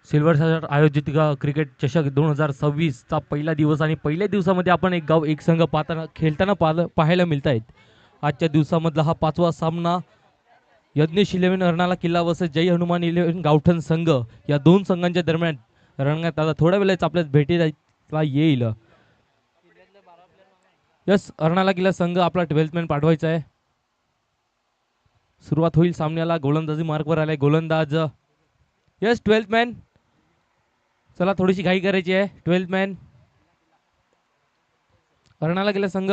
Silver star आयोजित cricket चषक 2026 चा पहिला दिवस आणि पहिल्या दिवसामध्ये आपण एक गाव एक संघ खेळताना पाहायला मिळत आहेत. आजच्या दिवसामधला हा 5वा सामना यज्ञेश 11 अर्नाला किल्ला वर्सेस जय हनुमान 11 गावठण संघ या दोन संघांच्या दरम्यान रंगण्यात आला. थोड्या वेळाच आपल्याला भेटीला येईल. यस, अर्नाला किल्ला संघ आपला 12th मॅन पाठवायचा आहे. सुरुवात होईल सामन्याला. गोलंदाजी मार्कवर आलाय गोलंदाज. Yes, 12th man. चला, थोडीशी घाई करायची आहे. 12th मॅन अर्नाला किल्ला संघ.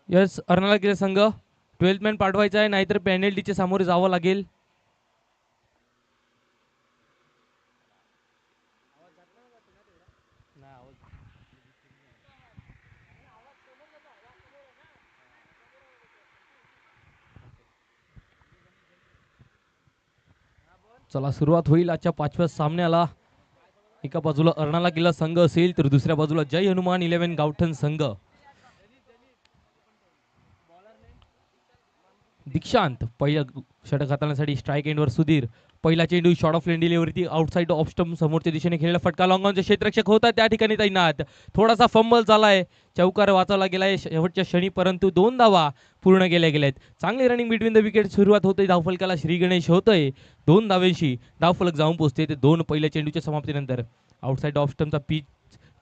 यस, अर्नाला किल्ला संघ 12th मॅन पाठवायचा आहे, नाहीतर पेनल्टीच्या सामोरे जावं लागेल. चला, सुरुवात होईल आजच्या 5व्या सामन्याला. एका बाजूला अर्नाला किल्ला संघ असेल तर दुसऱ्या बाजूला जय हनुमान 11 गावठण संघ. दीक्षांत पहिला षटक हाताळण्यासाठी स्ट्राईक एंडवर सुधीर. पहिला चेंडू short of lane delivery outside off stump समोरच्या दिशेने खेळलेला फटका लॉंगॉनचे क्षेत्ररक्षक होता त्या ठिकाणी तैनात. थोडासा फंबल झालाय, चौकार वाचवला गेलाय शेवटच्या क्षणी, परंतु 2 धावा पूर्ण केल्या गेल्यात. चांगली रनिंग बिटवीन द विकेट सुरुवात होते. धावफलकाला श्री गणेश होतोय 2 धावेंशी. धावफलक जाऊन पोहोचते ते 2 पहिल्या चेंडूच्या समाप्तीनंतर. आउटसाइड ऑफ स्टंपचा पिच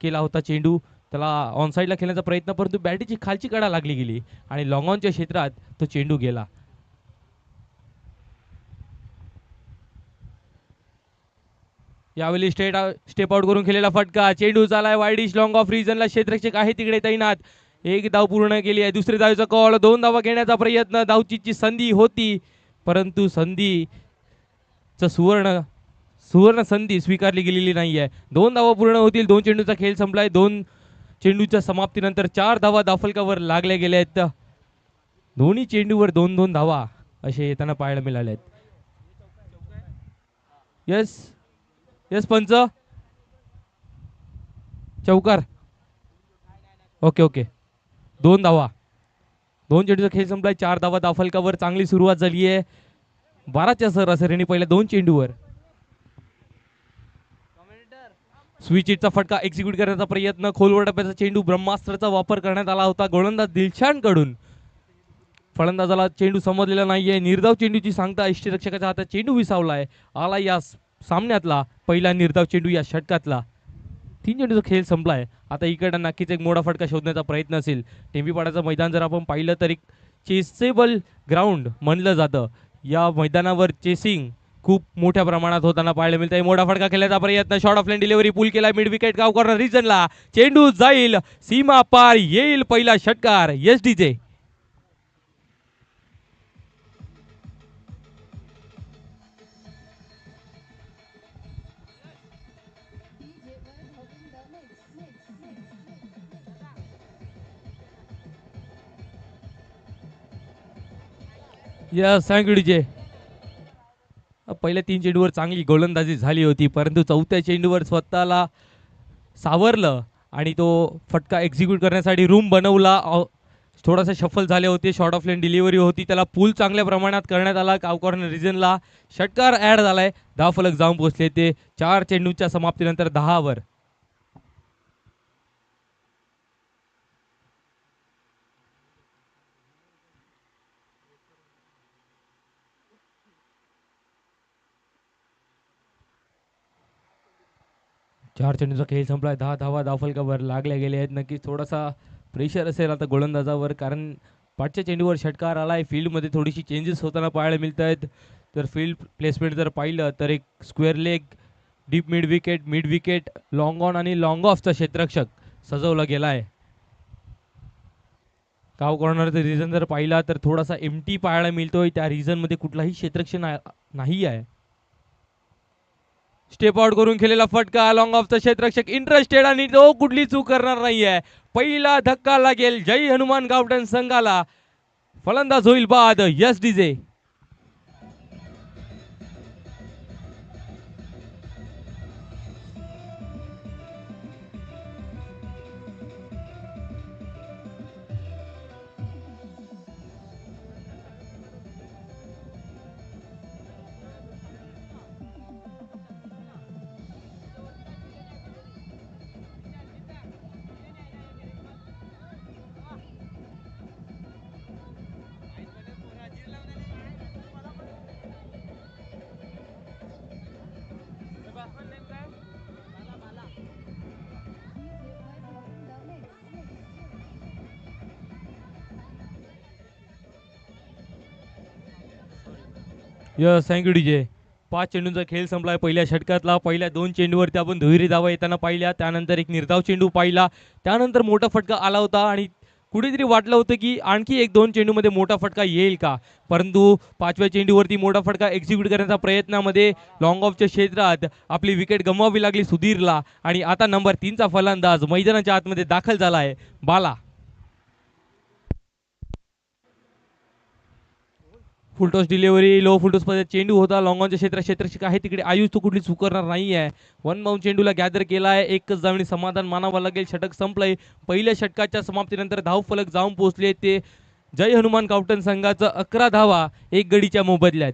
केला होता चेंडू, त्याला ऑन साईडला खेळण्याचा प्रयत्न, परंतु बॅटीची खालची कडा लागली गेली आणि लॉंगॉनच्या क्षेत्रात तो चेंडू गेला. यावेळी स्टेप आउट करून खेळलेला फटका. चेंडू झालाय वाईडिश लॉंग ऑफ रिजनला. क्षेत्ररक्षक आहे तिकडे तैनात. एक धाव पूर्ण केली आहे. दुसरी धावेचा कॉल. 2 धावा घेण्याचा प्रयत्न. धावचीची संधी होती, परंतु संधीचं सुवर्ण संधी स्वीकारली गेलेली नाही आहे. 2 धावा पूर्ण होतील. 2 चेंडूचा खेळ संपलाय. 2 चेंडूच्या समाप्तीनंतर 4 धावा धावफलकावर लागल्या गेल्या आहेत. दोन्ही चेंडूवर 2-2 धावा असे येताना पाहायला मिळाले आहेत. यस यस पंच, चौकार. ओके 2 धावा. 2 चेंडूचा खेळ संपलाय. 4 धावा धावफलकावर. चांगली सुरुवात झाली आहे 12च्या सरासरीने पहिल्या 2 चेंडूवर. स्विच हिटचा फटका एक्झिक्यूट करण्याचा प्रयत्न. खोलवर टप्प्याचा चेंडू. ब्रह्मास्त्राचा वापर करण्यात आला होता गोलंदाज दिलशान कडून. फलंदाजाला चेंडू समजलेला नाहीये. निर्धाव चेंडूची सांगता यष्टीरक्षकाच्या हातात चेंडू विसावलाय. आला या सामन्यातला पहिला निर्धाव चेंडू या षटकातला. 3 चेंडूचा खेळ संपलाय. आता इकडं नक्कीच एक मोठा फटका शोधण्याचा प्रयत्न असेल. टेंबीपाड्याचं मैदान जर आपण पाहिलं तर एक चेसेबल ग्राउंड म्हणलं जातं. या मैदानावर चेसिंग खूप मोठ्या प्रमाणात होताना पाहायला मिळतंय. मोठा फटका खेळण्याचा प्रयत्न. शॉर्ट ऑफ लेन डिलिव्हरी पूल केला मिड विकेट गाव कॉर्नर रिजनला. चेंडू जाईल सीमा पार. येईल पहिला षटकार एसडीचे. Yes, thank you DJ. पहिल्या 3 चेंडूवर चांगली गोलंदाजी झाली होती, परंतु 4थ्या चेंडूवर स्वतःला सावरलं आणि तो फटका एक्झिक्यूट करण्यासाठी रूम बनवला. थोडासा शफल झाले होते. शॉर्ट ऑफ लेन डिलिव्हरी होती, त्याला पूल चांगल्या प्रमाणात करण्यात आला. काव कॉर्नर रिजनला षटकार ॲड झालाय. धावफलक जाऊन पोहोचले ते 4 चेंडूच्या समाप्तीनंतर 10 वर. चार चेंडूचा खेळ संपलाय. 10 धावा धावफलकावर लागल्या गेले आहेत. नक्कीच थोडासा प्रेशर असेल आता गोलंदाजावर, कारण पाठच्या चेंडूवर षटकार आलाय. फील्डमध्ये थोडीशी चेंजेस होताना पाहायला मिळत आहेत. तर फील्ड प्लेसमेंट जर पाहिलं तर एक square leg, deep mid wicket, long on आणि लॉंग ऑफचा क्षेत्ररक्षक सजवला गेला आहे. काव कॉर्नरचं रिझन जर पाहिला तर थोडासा एमटी पाहायला मिळतोय. त्या रिझनमध्ये कुठलाही क्षेत्ररक्षक नाही आहे. स्टेप आउट करून खेळलेला फटका. लॉंग ऑफचा क्षेत्ररक्षक इंटरेस्टेड आणि तो कुठली चूक करणार नाहीये. पहिला धक्का लागेल जय हनुमान गावठण संघाला. फलंदाज होईल बाद yes DJ. Yes thank you DJ. 5 चेंडूंचा खेळ संपलाय पहिल्या षटकातला. पहिल्या 2 चेंडूवरती आपण दुहेरी धावा येताना पाहिल्या, त्यानंतर एक निर्धाव चेंडू पाहिला, त्यानंतर मोठा फटका आला होता आणि कुठेतरी वाटलं होतं की आणखी 1-2 चेंडूमध्ये मोठा फटका येईल का, परंतु 5व्या चेंडूवरती मोठा फटका एक्झिक्यूट करण्याच्या प्रयत्नामध्ये लॉंग ऑफच्या क्षेत्रात आपली विकेट गमवावी लागली सुधीरला आणि आता नंबर 3चा फलंदाज मैदानाच्या आतमध्ये दाखल झाला आहे, बाला. फुलटॉस डिलिव्हरी, लो फुलटॉस मध्ये चेंडू होता लॉंगॉनच्या क्षेत्ररक्षक आहे तिकडे आयुष तो कुठली चुकरणार नाही आहे. वन बाउंड चेंडूला गॅदर केला आहे, एकच धावणी समाधान मानावं लागेल. षटक संपलंय. पहिल्या षटकाच्या समाप्तीनंतर धावफलक जाऊन पोहोचले ते जय हनुमान कावटन संघाचं 11 धावा एक गडीच्या मोबदल्यात.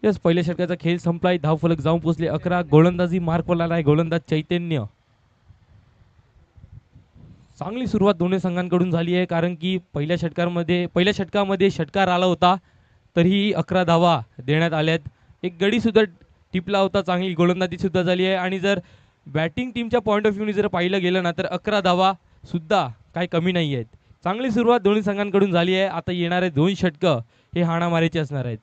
यस पहिल्या षटकाचा खेळ संपलाय. धावफलक जाऊन पोहोचले 11. गोलंदाजी मार्कवर आहे गोलंदाज चैतन्य. चांगली सुरुवात दोन्ही संघांकडून झाली आहे, कारण की पहिल्या षटकामध्ये षटकार आला होता तरीही 11 धावा देण्यात आल्यात. एक गडी सुद्धा टिपला होता, चांगली गोलंदाजी सुद्धा झाली आहे आणि जर बॅटिंग टीमच्या पॉईंट ऑफ व्ह्यूने जर पाहिलं गेलं ना तर 11 धावा सुद्धा काही कमी नाही आहेत. चांगली सुरुवात दोन्ही संघांकडून झाली आहे. आता येणारे 2 षटकं हे हाणामारीचे असणार आहेत.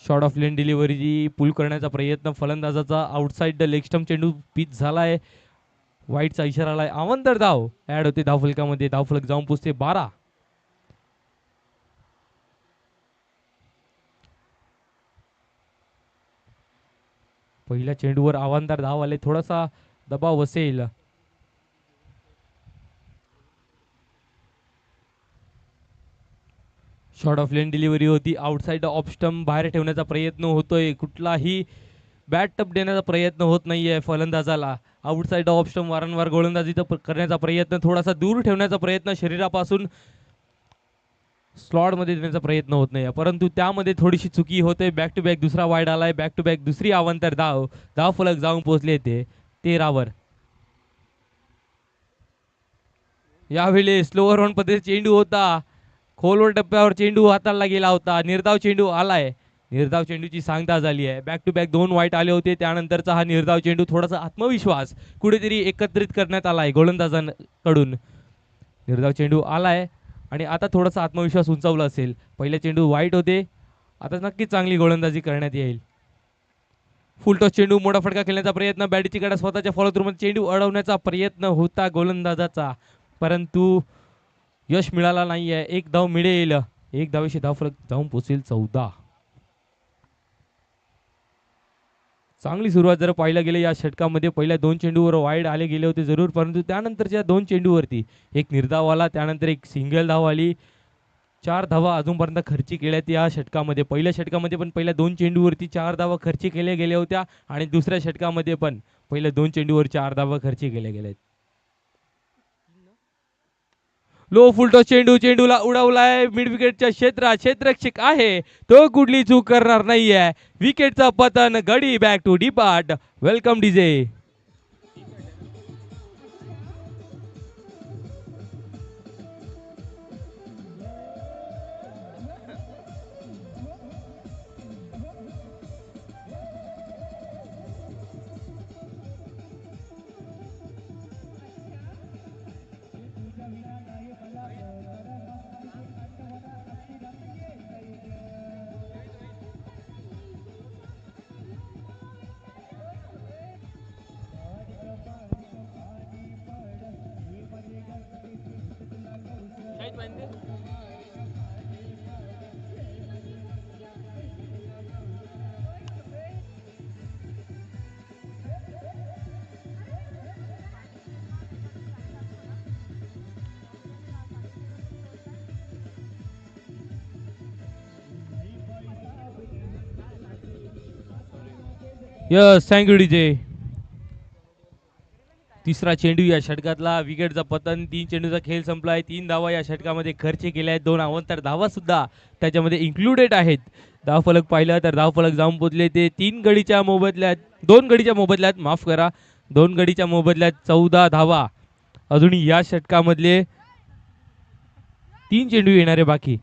शॉर्ट ऑफ लेन डिलिव्हरी पुल करण्याचा प्रयत्न फलंदाजाचा आउटसाइड द लेग स्टंप चेंडू पिच झालाय. वाईटचा इशारा आलाय. अवंतर धाव ऍड होते धावफलकामध्ये. धावफलक जाऊन पोचते 12. पहिल्या चेंडूवर अवांतर धाव आले, थोडासा दबाव असेल. शॉर्ट ऑफ लेन डिलिव्हरी होती, आउटसाइड ऑफ स्टंप बाहेर ठेवण्याचा प्रयत्न होतोय. कुठलाही बॅट टप देण्याचा प्रयत्न होत नाहीये फलंदाजाला. आउटसाइड ऑफ स्टंप वारंवार गोलंदाजीचा करण्याचा प्रयत्न, थोडासा दूर ठेवण्याचा प्रयत्न, शरीरापासून स्लॉटमध्ये देण्याचा प्रयत्न होत नाही, परंतु त्यामध्ये थोडीशी चुकी होते. बॅक टू बॅक दुसरा वाईड आलाय, बॅक टू बॅक दुसरी अवांतर धाव. धाव फलक जाऊन पोहोचले ते 13वर. यावेळी स्लोअर ऑन पद्धतीचा चेंडू होता, खोलवर टप्प्यावर चेंडू हाताला गेला होता. निर्धाव चेंडू आलाय, निर्धाव चेंडूची सांगता झाली आहे. बॅक टू बॅक 2 वाईट आले होते, त्यानंतरचा हा निर्धाव चेंडू थोडासा आत्मविश्वास कुठेतरी एकत्रित करण्यात आलाय गोलंदाजांकडून. निर्धाव चेंडू आलाय आणि आता थोडासा आत्मविश्वास उंचावला असेल. पहिले चेंडू वाईट होते, आता नक्कीच चांगली गोलंदाजी करण्यात येईल. फुलटॉस चेंडू, मोठा फटका खेळण्याचा प्रयत्न, बॅटची कडा स्वतःच्या फॉलो थ्रू मध्ये चेंडू अडवण्याचा प्रयत्न होता गोलंदाजाचा, परंतु यश मिळाला नाहीये. एक धाव मिळेल, एक धावेशी धाव फलक जाऊन पोहोचेल 14. चांगली सुरुवात जर पाहिलं गेलं या षटकामध्ये, पहिल्या 2 चेंडूवर वाईड आले गेले होते जरूर, परंतु त्यानंतरच्या 2 चेंडूवरती एक निर्धाव आला, त्यानंतर एक सिंगल धाव आली. 4 धावा अजूनपर्यंत खर्ची केल्यात या षटकामध्ये. पहिल्या षटकामध्ये पण पहिल्या 2 चेंडूवरती 4 धावा खर्ची केल्या गेल्या होत्या आणि दुसऱ्या षटकामध्ये पण पहिल्या 2 चेंडूवर 4 धावा खर्ची केल्या गेल्या. लो फुलटॉस चेंडू, चेंडूला उडवलाय मिड विकेटच्या क्षेत्रात. क्षेत्ररक्षक आहे तो कुठली चूक करणार नाहीये. विकेटचा पतन, गडी back to depart. Welcome DJ. Yes thank you DJ. तिसरा चेंडू या षटकातला, विकेटचा पतन. 3 चेंडूचा खेळ संपलाय. 3 धावा या षटकामध्ये खर्च केल्या आहेत. 2 अवांतर धावा सुद्धा त्याच्यामध्ये इन्क्लुडेड आहेत. धावफलक पाहिलं तर धावफलक जाऊन पोचले ते 3 गडीच्या मोबदल्यात, 2 गडीच्या मोबदल्यात, माफ करा, 2 गडीच्या मोबदल्यात 14 धावा. अजूनही या षटकामधले 3 चेंडू येणारे बाकी.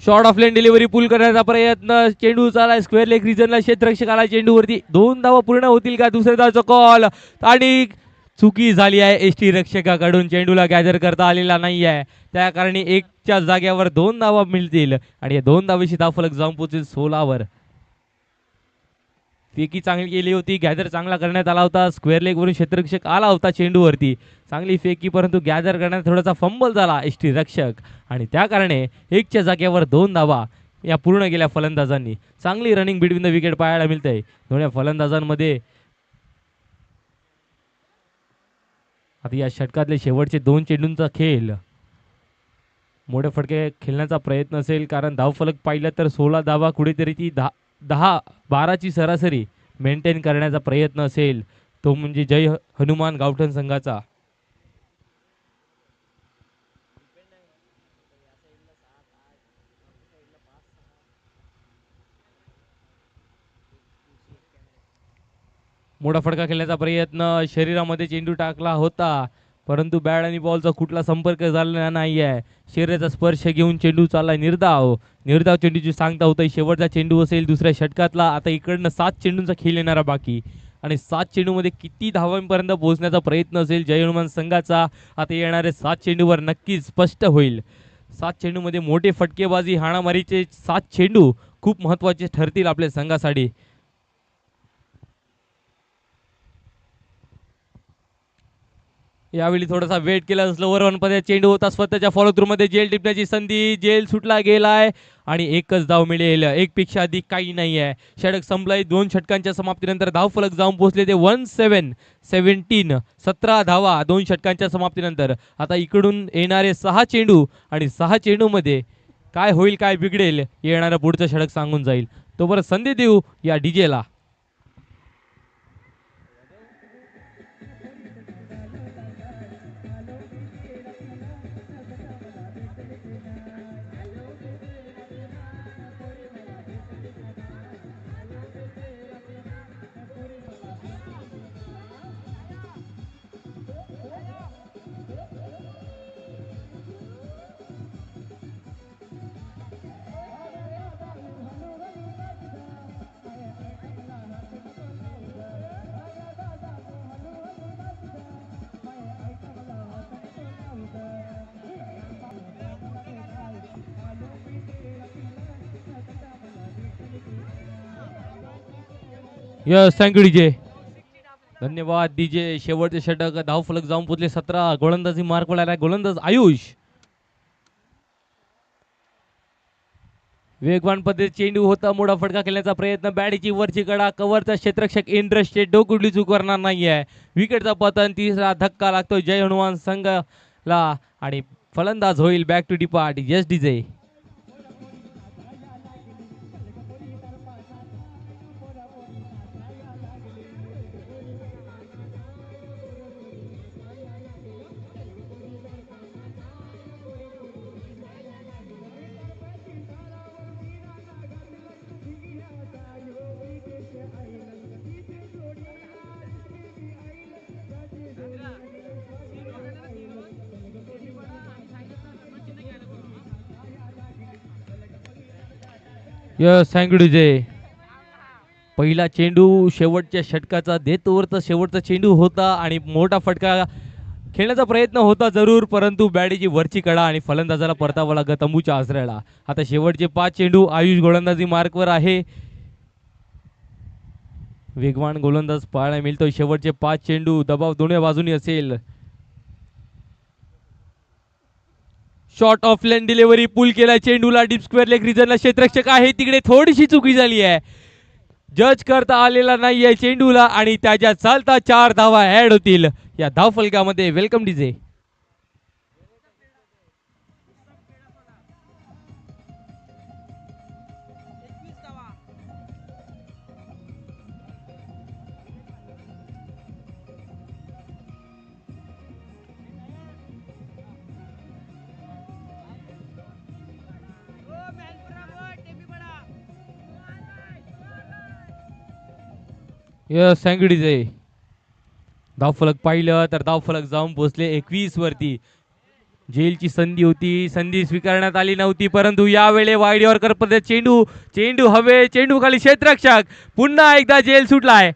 शॉर्ट ऑफ लेन डिलिव्हरी पूल करण्याचा प्रयत्न. चेंडू चालाय स्क्वेअर लेग रिजनला, क्षेत्ररक्षकाला चेंडूवरती 2 धावा पूर्ण होतील का? दुसऱ्या धावचा कॉल आणि चुकी झाली आहे एसटी रक्षकाकडून. चेंडूला गॅदर करता आलेला नाही आहे, त्या कारणी 1च्या जागेवर 2 धावा मिळतील आणि या 2 धावेशी धावफलक जाऊन पोहोचेल 16वर. फेकी चांगली केली होती, गॅदर चांगला करण्यात आला होता. स्क्वेअर लेग वरून क्षेत्ररक्षक आला होता चेंडूवरती, चांगली फेकी, परंतु गॅदर करण्यात थोडासा फंबल झाला एसटी रक्षक आणि त्या कारणे 1च्या जागेवर 2 धावा या पूर्ण केल्या फलंदाजांनी. चांगली रनिंग बिटवीन द विकेट पाहायला मिळते दोन्ही फलंदाजांमध्ये. आता या षटकातले शेवटचे 2 चेंडूंचा खेळ मोठे फटके खेळण्याचा प्रयत्न असेल, कारण धावफलक पाहिलं तर 16 धावा, कुठेतरी ती 10-12ची सरासरी मेंटेन करण्याचा प्रयत्न असेल, तो म्हणजे जय हनुमान गावठण संघाचा. मोठा फटका खेळण्याचा प्रयत्न, शरीरामध्ये चेंडू टाकला होता, परंतु बॅट आणि बॉलचा कुठला संपर्क झालेला नाही आहे. शरीराचा स्पर्श घेऊन चेंडू चाललाय निर्धाव. निर्धाव चेंडूची सांगता होतं, शेवटचा चेंडू असेल दुसऱ्या षटकातला. आता इकडनं 7 चेंडूंचा खेळ येणारा बाकी आणि 7 चेंडूमध्ये किती धावांपर्यंत पोहोचण्याचा प्रयत्न असेल जय हनुमान संघाचा, आता येणारे 7 चेंडूवर नक्कीच स्पष्ट होईल. 7 चेंडूमध्ये मोठे फटकेबाजी, हाणामारीचे 7 चेंडू खूप महत्त्वाचे ठरतील आपल्या संघासाठी. यावेळी थोडासा वेट केला, स्लोवर वन मध्ये चेंडू होता, स्वतःच्या फॉलो थ्रू मध्ये जेल टिपण्याची संधी, जेल सुटला गेलाय आणि एकच धाव मिळेल. 1 पेक्षा अधिक काही नाही आहे. षटक संपलाय. 2 षटकांच्या समाप्तीनंतर धावफलक जाऊन पोहोचले ते 17 17 धावा 2 षटकांच्या समाप्तीनंतर. आता इकडून येणारे 6 चेंडू आणि 6 चेंडूमध्ये काय होईल, काय बिघडेल, येणारं पुढचं षटक सांगून जाईल. तोपर्यंत संधी देऊ या डीजेला. यस, थँक्यू डीजे, धन्यवाद डीजे. शेवटचे षटक, धावफलक जाऊन पोचले 17. गोलंदाजी मार्क वळाला गोलंदाज आयुष. वेगवान पद्धतीत चेंडू होता, मोठा फटका खेळण्याचा प्रयत्न, बॅडीची वरची कडा, कव्हरचा क्षेत्ररक्षक इंटरेस्टेड, डोकुडली चूक करणार नाहीये. विकेटचा पतन, तिसरा धक्का लागतो जय हनुमान संघाला आणि फलंदाज होईल back to depart. Yes DJ. Yes, thank you DJ. पहिला चेंडू शेवटच्या षटकाचा देतोवरचा शेवटचा चेंडू होता आणि मोठा फटका खेळण्याचा प्रयत्न होता जरूर, परंतु बॅडीची वरची कडा आणि फलंदाजाला परतावा लागत तंबूच्या आसऱ्याला. आता शेवटचे 5 चेंडू, आयुष गोलंदाजी मार्कवर आहे. वेगवान गोलंदाज पाहायला मिळतो. शेवटचे 5 चेंडू, दबाव दोन्ही बाजूनी असेल. शॉर्ट ऑफ लेन डिलिव्हरी पूल केला चेंडूला, डीप स्क्वेअर लेग रिजनला क्षेत्ररक्षक आहे तिकडे, थोडीशी चुकी झाली आहे, जज करता आलेला नाहीये चेंडूला आणि त्याच्या चालता 4 धावा ऍड होतील या धावफलकामध्ये. Welcome DJ. यस सँगडीज आहे. धावफलक पाहिलं तर धावफलक जाऊन पोहोचले 21 वरती. जेलची संधी होती, संधी स्वीकारण्यात आली नव्हती, परंतु यावेळी वाईड यॉर्कर पद्धत चेंडू, चेंडू हवे, चेंडू खाली क्षेत्ररक्षक, पुन्हा एकदा जेल सुटलाय.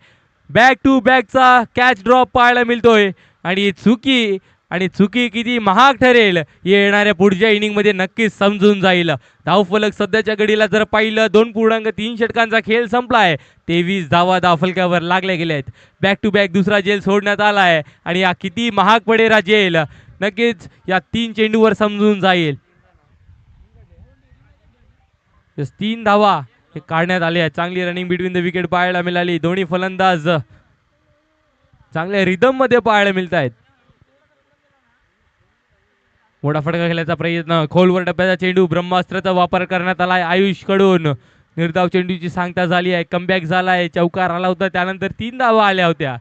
बॅक टू बॅकचा कॅच ड्रॉप पाहायला मिळतोय आणि चुकी किती महाग ठरेल येणाऱ्या पुढच्या इनिंगमध्ये नक्कीच समजून जाईल. धावफलक सध्याच्या घडीला जर पाहिलं 2.3 षटकांचा खेळ संपलाय. 23 धावा धावफलकावर लागल्या गेल्या आहेत. बॅक टू बॅक दुसरा जेल सोडण्यात आलाय आणि हा किती महाग पडेल हा जेल नक्कीच या 3 चेंडूवर समजून जाईल. 3 धावा हे काढण्यात आले आहेत. चांगली रनिंग बिटवीन द विकेट पाहायला मिळाली. दोन्ही फलंदाज चांगल्या रिदम मध्ये पाहायला मिळत आहेत. मोठा फटका खेळण्याचा प्रयत्न, खोलवर डब्याचा चेंडू, ब्रह्मास्त्राचा वापर करण्यात आलाय आयुष कडून. निर्धाव चेंडूची सांगता झाली आहे. कमबॅक झालाय, चौकार आला होता, त्यानंतर 3 धावा आल्या होत्या.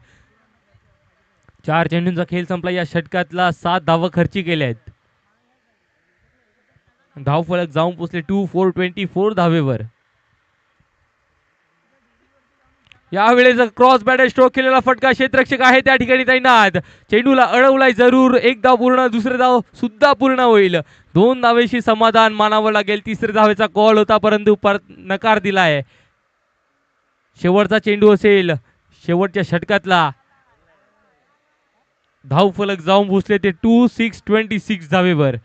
4 चेंडूंचा खेळ संपला. या षटकातला 7 धावा खर्ची केल्या आहेत. धावफलक जाऊन पोचले 2424 धावेवर. यावेळेस क्रॉस बॅटर स्ट्रोक केलेला फटका, क्षेत्ररक्षक आहे त्या ठिकाणी तैनात. चेंडूला अडवलाय जरूर. एक धाव पूर्ण, दुसरे धाव सुद्धा पूर्ण होईल. 2 धावेशी समाधान मानावं लागेल. तिसऱ्या धावेचा कॉल होता परंतु नकार दिलाय. शेवटचा चेंडू असेल शेवटच्या षटकातला. धावफलक जाऊन पोचले ते 2626 धावेवर.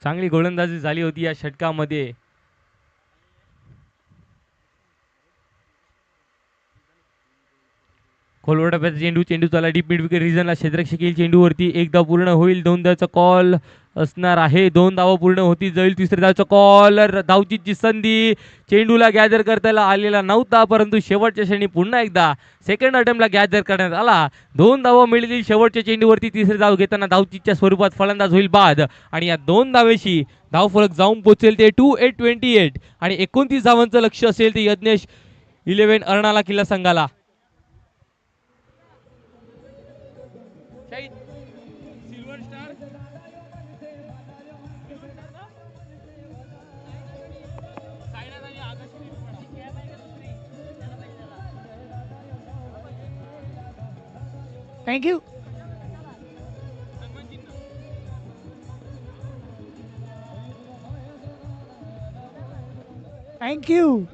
चांगली गोलंदाजी झाली होती या षटकामध्ये. खोलवर टप्प्याचा चेंडू, चेंडू चाला डीप मिड विकेट रिजनला, क्षेत्ररक्षक येईल चेंडूवरती. एक धाव पूर्ण होईल. 2 धावचा कॉल असणार आहे. 2 धावा पूर्ण होती जाईल. तिसऱ्या धावचा कॉल. धावचीची संधी, चेंडूला गॅदर करता आलेला नव्हता परंतु शेवटच्या क्षणी पुन्हा एकदा सेकंड अटेम्प्टला गॅदर करण्यात आला. 2 धावा मिळतील शेवटच्या चेंडूवरती. तिसरी धाव घेताना धावचीच्या स्वरूपात फलंदाज होईल बाद आणि या 2 धावेशी धावफलक जाऊन पोहोचेल ते 2828 आणि 29 धावांचं लक्ष असेल ते यज्ञेश 11 अर्णाला किल्ला संघाला. थँक्यू. थँक्यू.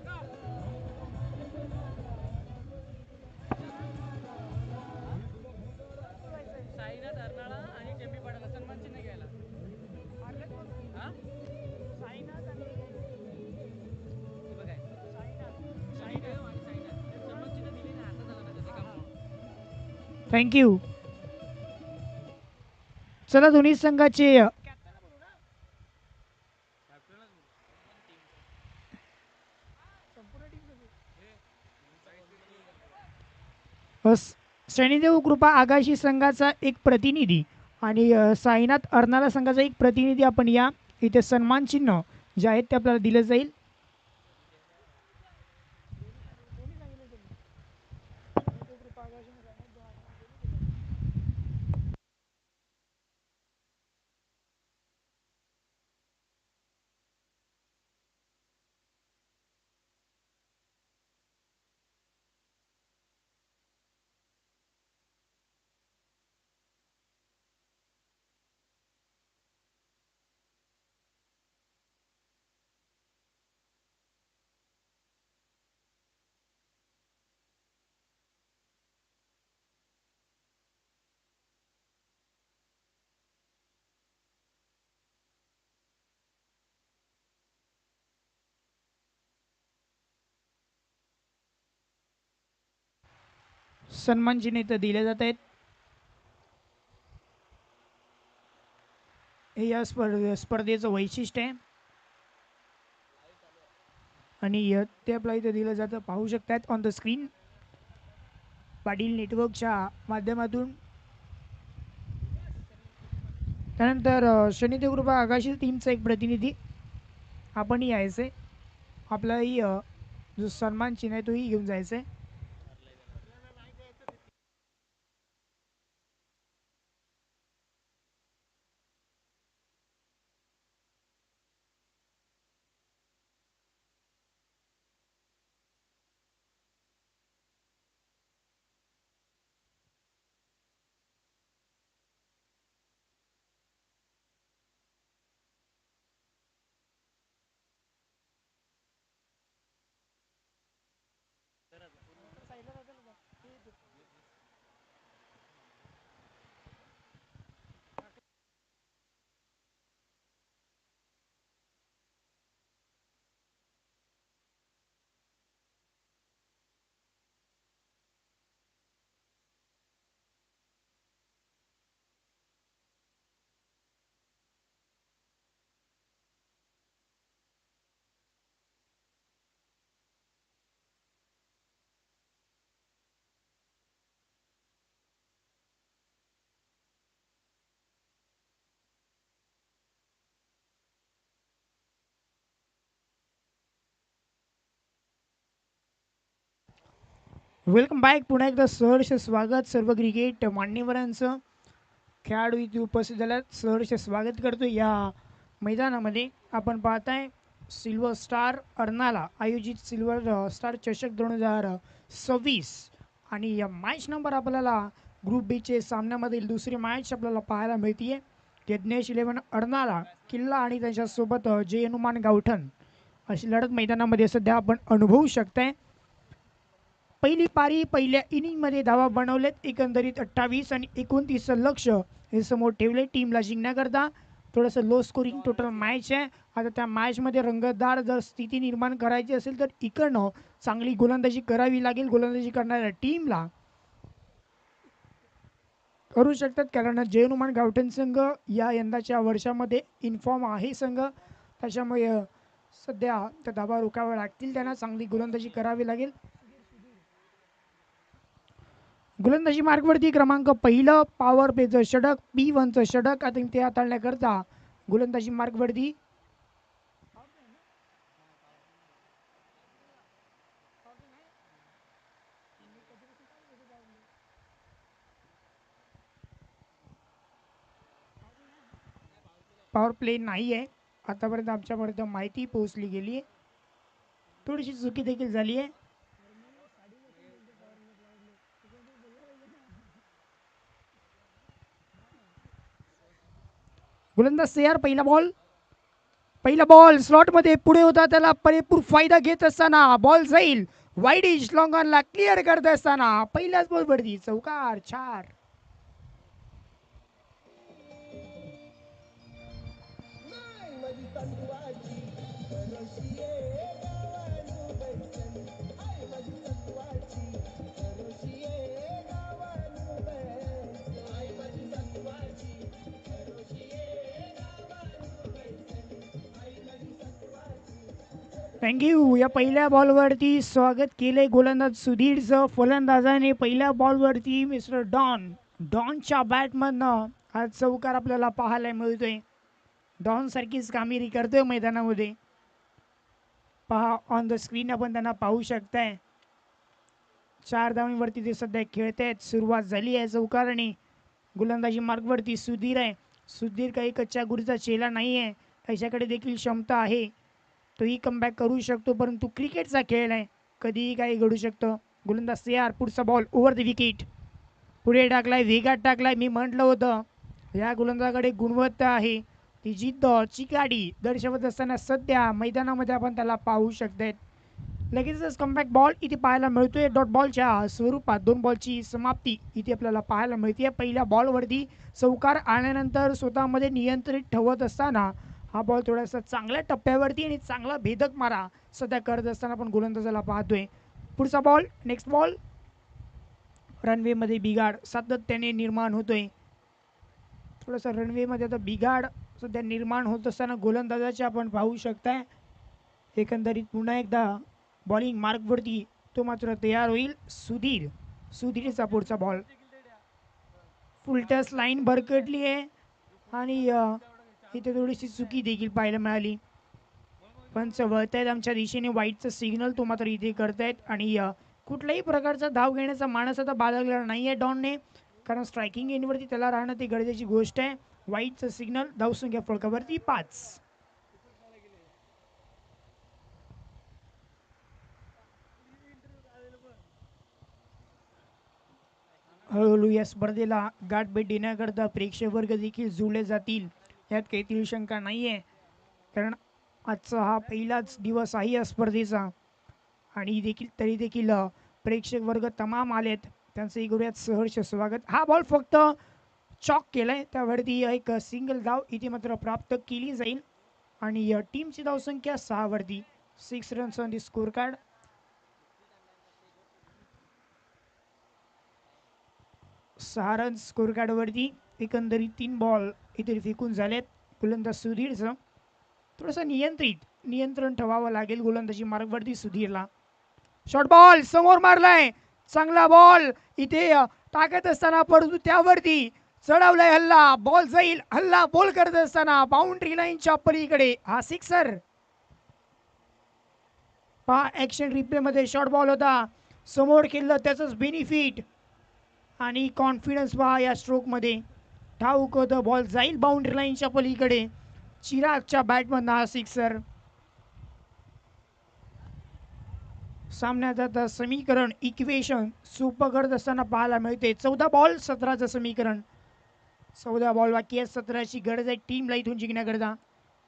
थँक्यू. चला दोन्ही संघाचे श्रेणीदेव कृपा आगाशी संघाचा एक प्रतिनिधी आणि साईनाथ अर्नाला संघाचा एक प्रतिनिधी आपण या इथे सन्मान चिन्ह जे आहेत ते आपल्याला दिलं जाईल. सन्मान चिन्ह इथं दिले जात आहेत. हे या स्पर्धेचं वैशिष्ट्य आहे आणि ते आपल्याला इथे दिलं जातं. पाहू शकतात ऑन द स्क्रीन पाटील नेटवर्कच्या माध्यमातून. त्यानंतर शनिदेव कृपा आगाशी टीमचा एक प्रतिनिधी आपणही यायचं आहे. आपलाही जो सन्मान चिन्ह आहे तोही घेऊन जायचं आहे. Welcome back. पुन्हा एकदा सहर्ष स्वागत सर्व क्रिकेट मान्यवरांचं. खेळाडू इथे उपस्थित झाल्यात, सहर्ष स्वागत करतो या मैदानामध्ये. आपण पाहताय सिल्वर स्टार अर्नाला आयोजित सिल्वर स्टार चषक 2026 आणि या मॅच नंबर आपल्याला ग्रुप बीचे सामन्यामधील दुसरी मॅच आपल्याला पाहायला मिळते. यज्ञेश 11 अर्नाला किल्ला आणि त्याच्यासोबत जय हनुमान गावठण अशी लढत मैदानामध्ये सध्या आपण अनुभवू शकताय. पहिली पारी पहिल्या इनिंगमध्ये धावा बनवलेत. एकंदरीत 28 आणि 29 लक्ष हे समोर ठेवले टीमला जिंकण्याकरता. थोडंसं लो स्कोरिंग टोटल मॅच आहे. आता त्या मॅचमध्ये रंगतदार जर स्थिती निर्माण करायची असेल तर इकडनं चांगली गोलंदाजी करावी लागेल. गोलंदाजी करणाऱ्या टीमला करू शकतात, कारण जय हनुमान गावठण संघ या यंदाच्या वर्षामध्ये इन्फॉर्म आहे संघ. त्याच्यामुळे सध्या त्या धावा रोखाव्या लागतील, त्यांना चांगली गोलंदाजी करावी लागेल. गोलंदाजी मार्गवरती क्रमांक पहिलं पॉवर प्लेचं षटक P1चं षटक आता ते हाताळण्याकरता गोलंदाजी मार्गवरती पॉवर प्ले नाही आहे. आतापर्यंत आमच्यापर्यंत माहिती पोहोचली गेली आहे. थोडीशी चुकी देखील झाली आहे. गोलंदाज तयार. पहिला बॉल स्लॉटमध्ये पुढे होता, त्याला पुरेपूर फायदा घेत असताना बॉल जाईल वाईड इज लॉंग ऑनला क्लिअर करत असताना पहिल्याच बॉलवरती चौकार 4. थँक्यू. या पहिल्या बॉलवरती स्वागत केले गोलंदाज सुधीरचं. फलंदाजाने पहिल्या बॉलवरती मिस्टर डॉनच्या बॅटमधनं हा चौकार आपल्याला पाहायला मिळतोय. डॉन सारखीच कामगिरी करतोय मैदानामध्ये. पहा ऑन द स्क्रीन आपण त्यांना पाहू शकताय. 4 धावांवरती ते सध्या खेळत आहेत. सुरुवात झाली आहे चौकाराने. गोलंदाजी मार्गवरती सुधीर आहे. सुधीर काही कच्च्या गुरीचा चेला नाही आहे, त्याच्याकडे देखील क्षमता आहे, तोही कमबॅक करू शकतो. परंतु क्रिकेटचा खेळ आहे, कधीही काही घडू शकतं. गोलंदाज तयार. पुढचा बॉल ओव्हर द विकेट. पुढे टाकलाय, वेगात टाकलाय. मी म्हटलं होतं या गोलंदाजाकडे गुणवत्ता आहे, ती जिद्द चिकाटी दर्शवत असताना सध्या मैदानामध्ये आपण त्याला पाहू शकतात. लगेचच कमबॅक बॉल इथे पाहायला मिळतोय. डॉट बॉलच्या स्वरूपात 2 बॉलची समाप्ती इथे आपल्याला पाहायला मिळते. पहिल्या बॉलवरती चौकार आल्यानंतर स्वतःमध्ये नियंत्रित ठेवत असताना हा बॉल थोडासा चांगल्या टप्प्यावरती आणि चांगला भेदक मारा सध्या करत असताना आपण गोलंदाजाला पाहतोय. पुढचा बॉल, नेक्स्ट बॉल. रनवेमध्ये बिघाड सातत्याने निर्माण होतोय. थोडासा रनवेमध्ये आता बिघाड सध्या निर्माण होत असताना गोलंदाजाचे आपण पाहू शकताय. एकंदरीत पुन्हा एकदा बॉलिंग मार्कवरती तो मात्र तयार होईल. सुधीरचा पुढचा बॉल. फुलटस लाईन भरकटली आहे आणि इथे थोडीशी चुकी देखील पाहायला मिळाली. पंच वळतायत आमच्या दिशेने, वाईटचं सिग्नल तो मात्र इथे करतायत. आणि कुठल्याही प्रकारचा धाव घेण्याचा मानस आता बाळगलेला नाही आहे डॉनने, कारण स्ट्रायकिंग एंडवरती त्याला राहणं ती गरजेची गोष्ट आहे. वाईटचं सिग्नल. धावसंख्या फलकावरती 5. हळूहळू या स्पर्धेला गाठभेट देण्याकरता प्रेक्षक वर्ग देखील जुळले जातील, यात काही शंका नाही आहे, कारण आजचा हा पहिलाच दिवस आहे या स्पर्धेचा. आणि तरी देखील प्रेक्षक वर्ग तमाम आलेत, त्यांचंही करूयात सहर्ष स्वागत. हा बॉल फक्त चॉक केलाय, त्यावरती एक सिंगल धाव इथे मात्र प्राप्त केली जाईल. आणि टीमची धावसंख्या 6 वरती. 6 runs on the score card. 6 runs score कार्डवरती. एकंदरीत 3 बॉल इथे फेकून झालेत. गोलंदाज सुधीरचं थोडंसं नियंत्रण ठेवावं लागेल गोलंदाजी मार्गवरती सुधीरला. शॉर्ट बॉल समोर मारलाय, चांगला बॉल इथे टाकत असताना, परंतु त्यावरती चढवलाय हल्ला. बॉल जाईल, हल्ला बॉल करत असताना बाउंड्री लाईनच्या पलीकडे हा सिक्सर. पहा ऍक्शन रिप्ले मध्ये शॉर्ट बॉल होता, समोर खेळलं त्याचंच बेनिफिट आणि कॉन्फिडन्स पहा या स्ट्रोकमध्ये. ठाऊक होतं बॉल जाईल बाउंड्री लाईनच्या पलीकडे. चिरागच्या बॅटमधनं हा सिक्सर. सामन्यात आता समीकरण इक्वेशन सोपं करत असताना पाहायला मिळते. 14 बॉल 17चं समीकरण. 14 बॉल बाकी आहे, 17ची गरज आहे टीमला इथून जिंकण्याकरता.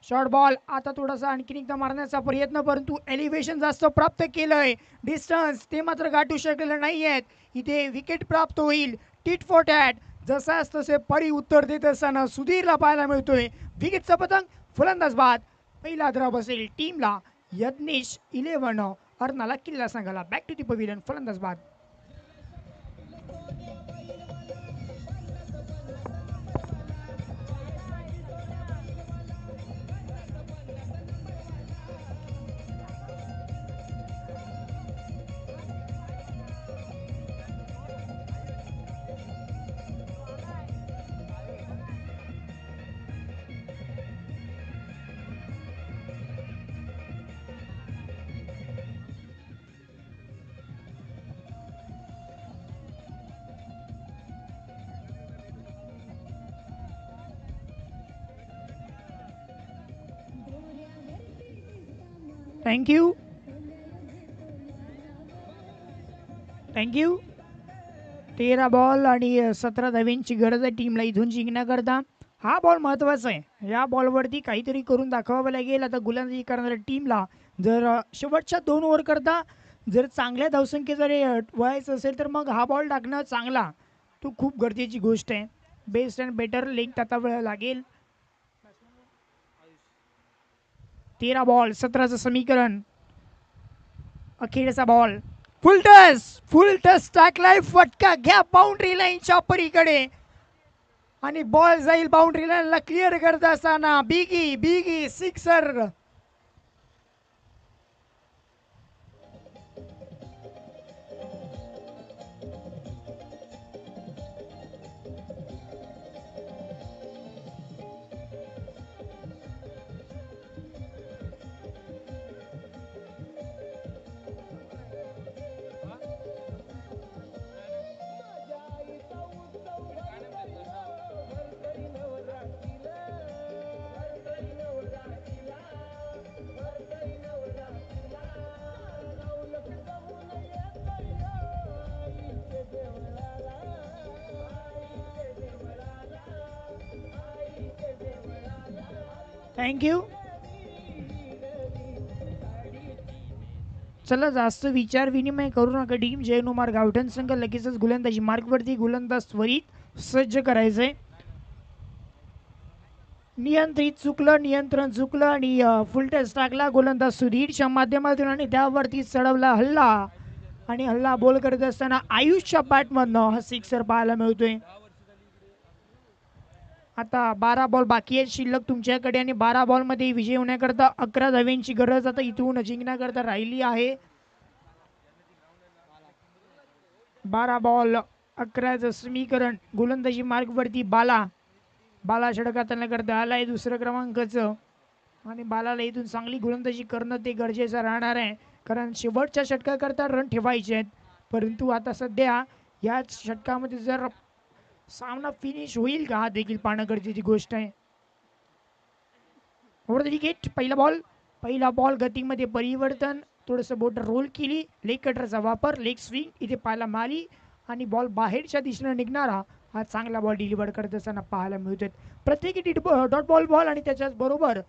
शॉर्ट बॉल आता थोडासा आणखीन एकदा मारण्याचा प्रयत्न, परंतु एलिव्हेशन जास्त प्राप्त केलंय. डिस्टन्स ते मात्र गाठू शकलेलं नाही आहेत. इथे विकेट प्राप्त होईल. टिट फॉर टॅट जसाच तसे परी उत्तर देत असताना सुधीरला पाहायला मिळतोय. विकेटचा पतंग, फलंदाज बाद. पहिला धाव बसेल टीमला. यज्ञेश 11 अर्नाला किल्ला सांगायला. बॅक टू दी पविलियन, फलंदाज बाद. थँक्यू. 13 बॉल आणि 17 धाव्यांची गरज आहे टीमला इथून जिंकण्याकरता. हा बॉल महत्वाचा आहे. या बॉलवरती काहीतरी करून दाखवावं लागेल आता गोलंदाजी करणाऱ्या टीमला. जर शेवटच्या 2 ओव्हर करता जर चांगल्या धावसंख्ये जर व्हायचं असेल तर मग हा बॉल टाकणं चांगला, तो खूप गरजेची गोष्ट आहे. बेस्ट अँड बेटर लेग आता वेळ लागेल. 13 बॉल 17चं समीकरण. अखेरचा बॉल. फुल टच टाकलाय. फटका घ्या बाउंड्री लाईनच्या पलीकडे आणि बॉल जाईल बाउंड्री लाईनला क्लिअर करत असताना बिगी सिक्सर. थँक्यू. चला जास्त विचार विनिमय करू नका. टीम जयनुमार गावठण संघ लगेचच गोलंदाजी मार्कवरती गोलंदाज त्वरित सज्ज करायचंय. नियंत्रण चुकलं आणि फुल टच टाकला गोलंदाज सुधीरच्या माध्यमातून आणि त्यावरती चढवला हल्ला आणि हल्ला बॉल करत असताना आयुषच्या बॅटमधनं हा सिक्सर पाहायला मिळतोय. आता 12 बॉल बाकी आहेत शिल्लक तुमच्याकडे आणि 12 बॉलमध्ये विजय होण्याकरता 11 धाव्यांची गरज आता इथून जिंकण्याकरता राहिली आहे. 12 बॉल 11चं समीकरण. गोलंदाजी मार्गवरती बाला षटकात करता आलाय दुसरं क्रमांकाचं आणि बालाला इथून चांगली गोलंदाजी करणं ते गरजेचं राहणार आहे, कारण शेवटच्या षटकाकरता रन ठेवायचे आहेत. परंतु आता सध्या याच षटकामध्ये जर सामना फिनिश होईल का हा देखील पाहणं गरजेची गोष्ट आहे. Over the wicket. पहिला बॉल गतीमध्ये परिवर्तन. थोडंसं बोट रोल केली. लेग कटरचा वापर. लेग स्विंग इथे पाहायला मिळाली आणि बॉल बाहेरच्या दिशेने निघणारा हा चांगला बॉल डिलिव्हर करत असताना पाहायला मिळतोय. प्रत्येकी डॉट बॉल आणि त्याच्याच बरोबर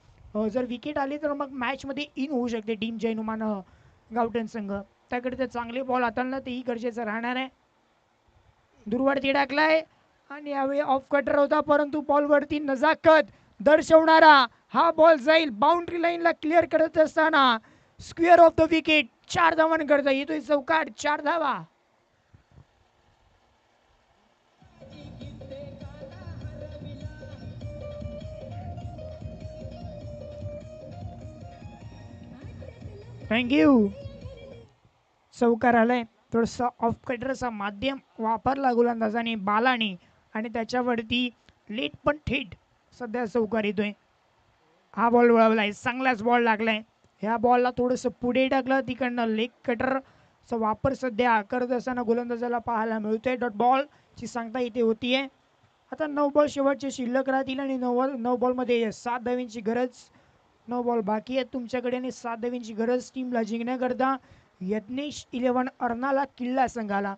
जर विकेट आली तर मग मॅचमध्ये इन होऊ शकते टीम जयनुमान गावठण संघ. त्याकडे ते चांगले बॉल हाताळणं तेही गरजेचं राहणार आहे. दूरवरती टाकलाय आणि यावेळी ऑफ कटर होता, परंतु बॉलवरती नजाकत दर्शवणारा हा बॉल जाईल बाउंड्री लाईनला क्लिअर करत असताना स्क्वेअर ऑफ द विकेट. 4 धावांकरता येतोय चौकार. 4 धावा. थँक्यू. चौकार आलाय. थोडंसं ऑफ कटरचा माध्यम वापरला गोलंदाजाने बालाने आणि त्याच्यावरती लेट पण थेट सध्या चौकार येतोय. हा बॉल वळवलाय. चांगलाच बॉल लागलाय. ह्या बॉलला थोडंसं पुढे टाकलं तिकडनं लेग कटर चा वापर सध्या करत असताना गोलंदाजाला पाहायला मिळतोय. डॉट बॉल ची सांगता इथे होतीये. आता 9 बॉल शेवटचे शिल्लक राहतील आणि 9 बॉलमध्ये 7 धावांची गरज. 9 बॉल बाकी आहेत तुमच्याकडे आणि 7 धावांची गरज टीमला जिंकण्याकरता. यत्नेश 11 अर्नाला किल्ला संघाला.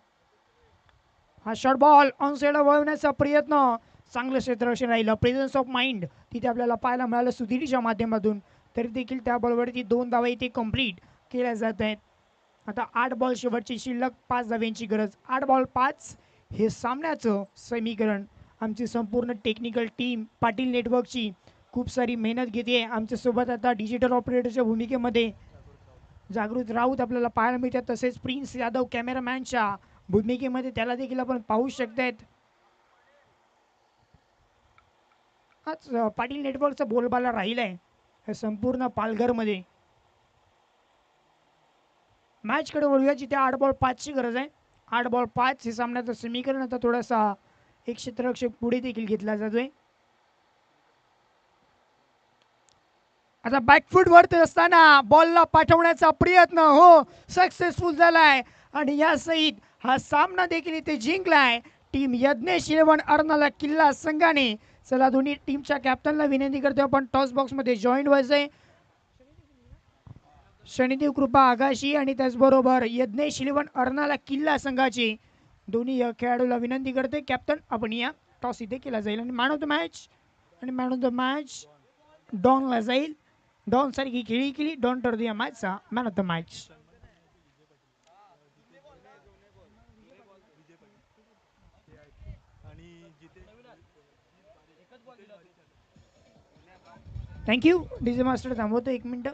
हा शॉर्ट बॉल ऑन साईडला वळवण्याचा प्रयत्न. चांगलं क्षेत्ररक्षण राहिलं. प्रेझन्स ऑफ माइंड तिथे आपल्याला पाहायला मिळालं सुधीरच्या माध्यमातून. तरी देखील त्या बॉलवरती 2 धावा इथे कंप्लीट केल्या जात आहेत. आता 8 बॉल शेवटची शिल्लक 5 धावांची गरज. 8 बॉल 5 हे सामन्याचं समीकरण. आमची संपूर्ण टेक्निकल टीम पाटील नेटवर्कची खूप सारी मेहनत घेते. आमच्यासोबत आता डिजिटल ऑपरेटरच्या भूमिकेमध्ये जागृत राऊत आपल्याला पाहायला मिळतात. तसेच प्रिन्स यादव कॅमेरामॅनच्या भूमिकेमध्ये त्याला देखील आपण पाहू शकतात. आज पाटील नेटवर्कचा बोलबाला राहिलाय हे संपूर्ण पालघरमध्ये. मॅच कडे वळूया जिथे 8 बॉल 5 ची गरज आहे. 8 बॉल 5 हे सामन्याचं समीकरण. आता थोडासा एक क्षेत्ररक्षक पुढे देखील घेतला जातोय. आता बॅकफूट वरती असताना बॉलला पाठवण्याचा प्रयत्न हो सक्सेसफुल झालाय आणि या सहित हा सामना देखील इथे जिंकलाय टीम यज्ञेश 11 अर्नाला किल्ला संघाने. चला दोन्ही टीमच्या कॅप्टनला विनंती करतो आपण टॉस बॉक्स मध्ये जॉईन व्हायचंय. शनिदेव कृपा आगाशी आणि त्याचबरोबर यज्ञेश 11 अर्नाला किल्ला संघाचे दोन्ही खेळाडूला विनंती करते कॅप्टन आपण या. टॉस इथे केला जाईल आणि मॅन ऑफ द मॅच डॉनला जाईल. डॉन सारखी खेळी केली. डॉन ठरतो या मॅचचा man of the match. Thank you DJ master थांबवतो 1 मिनिट.